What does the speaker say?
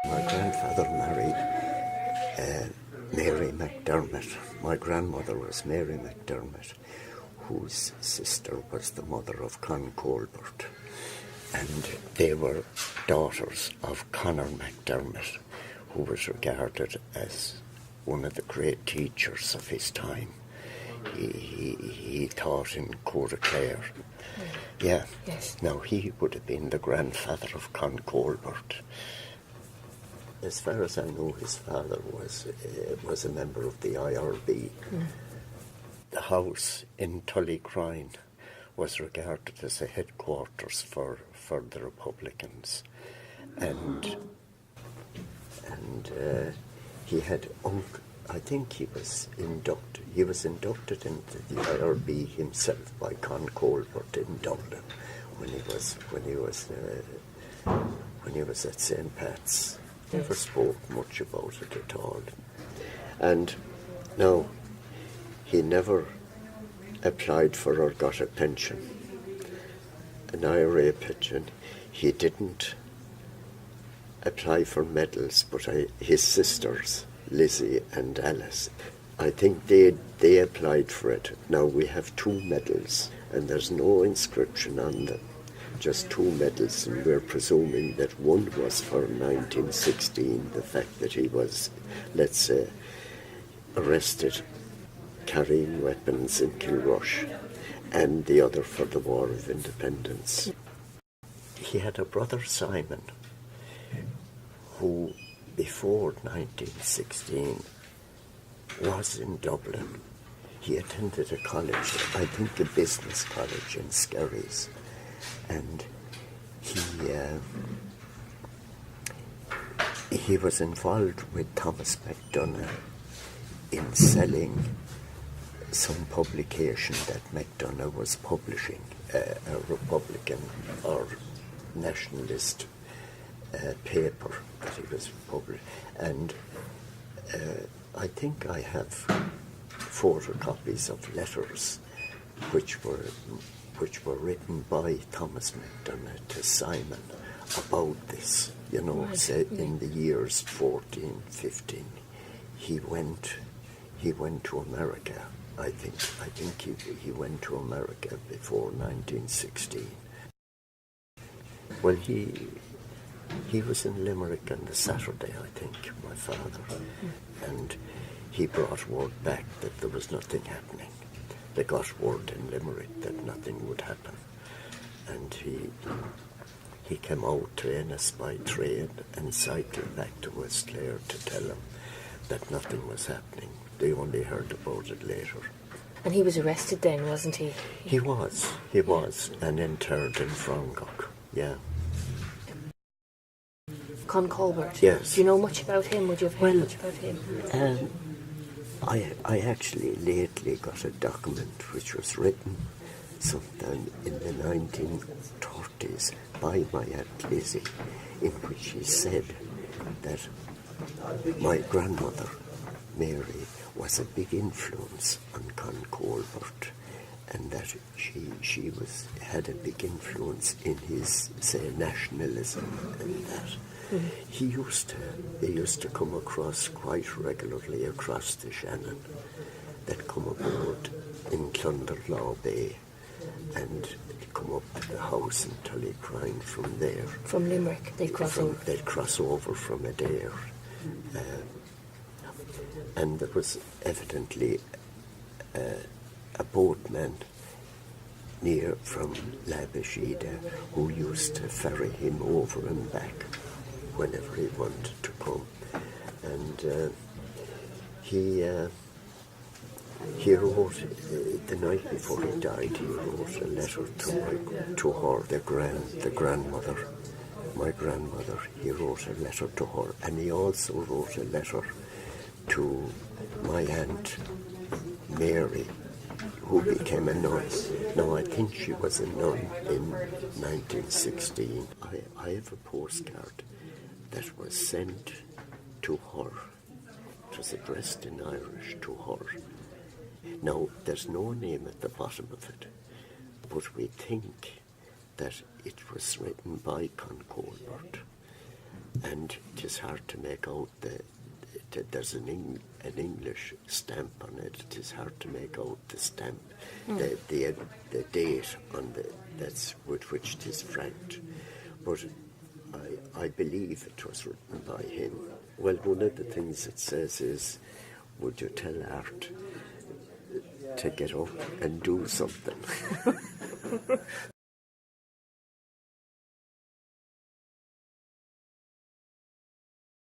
My grandfather married Mary McDermott. My grandmother was Mary McDermott, whose sister was the mother of Con Colbert. And they were daughters of Conor McDermott, who was regarded as one of the great teachers of his time. He taught in Clare. Yeah. Yes. Now, he would have been the grandfather of Con Colbert. As far as I know, his father was a member of the IRB. The house in Tullycrine was regarded as a headquarters for the Republicans, and he had I think he was inducted into the IRB himself by Con Colbert in Dublin when he was at St. Pat's. Never spoke much about it at all. And no, he never applied for or got a pension, an IRA pension. He didn't apply for medals, but his sisters, Lizzie and Alice, I think they applied for it. Now we have 2 medals, and there's no inscription on them, just 2 medals, and we're presuming that one was for 1916, the fact that he was, let's say, arrested carrying weapons in Kilrush, and the other for the War of Independence. He had a brother, Simon, who before 1916 was in Dublin. He attended a college, I think a business college in Skerries, and he was involved with Thomas MacDonagh in selling some publication that MacDonagh was publishing, a Republican or nationalist paper that he was publishing. And I think I have photocopies of letters which were written by Thomas MacDonagh to Simon about this, say in the years 14, 15. He went to America. I think he went to America before 1916. Well, he was in Limerick on the Saturday, I think, my father, and he brought word back that there was nothing happening. They got word in Limerick that nothing would happen, and he came out to Ennis by train and cycled back to West Clare to tell them that nothing was happening. They only heard about it later. And he was arrested then, wasn't he? He was, and interred in Frongok, yeah. Con Colbert? Yes. Do you know much about him? Would you have heard much about him? I actually lately got a document which was written sometime in the 1930s by my Aunt Lizzie, in which he said that my grandmother, Mary, was a big influence on Con Colbert, and that she had a big influence in his, say, nationalism and that. Mm-hmm. They used to come across quite regularly across the Shannon. They'd come aboard in Clonderlaw Bay and come up to the house in Tullycrine from there. From Limerick, they'd cross over? They'd cross over from Athea. And there was evidently a boatman near from Labashida who used to ferry him over and back whenever he wanted to come. And he wrote, the night before he died, he wrote a letter to her, the grandmother, my grandmother. He wrote a letter to her, and he also wrote a letter to my aunt Mary, who became a nun. Now, I think she was a nun in 1916. I have a postcard that was sent to her. It was addressed in Irish to her. Now, there's no name at the bottom of it, but we think that it was written by Con Colbert. and it is hard to make out there's an English stamp on it. It is hard to make out the stamp, the date on that's with which it is franked. But I believe it was written by him. Well, one of the things it says is, would you tell Art to get up and do something?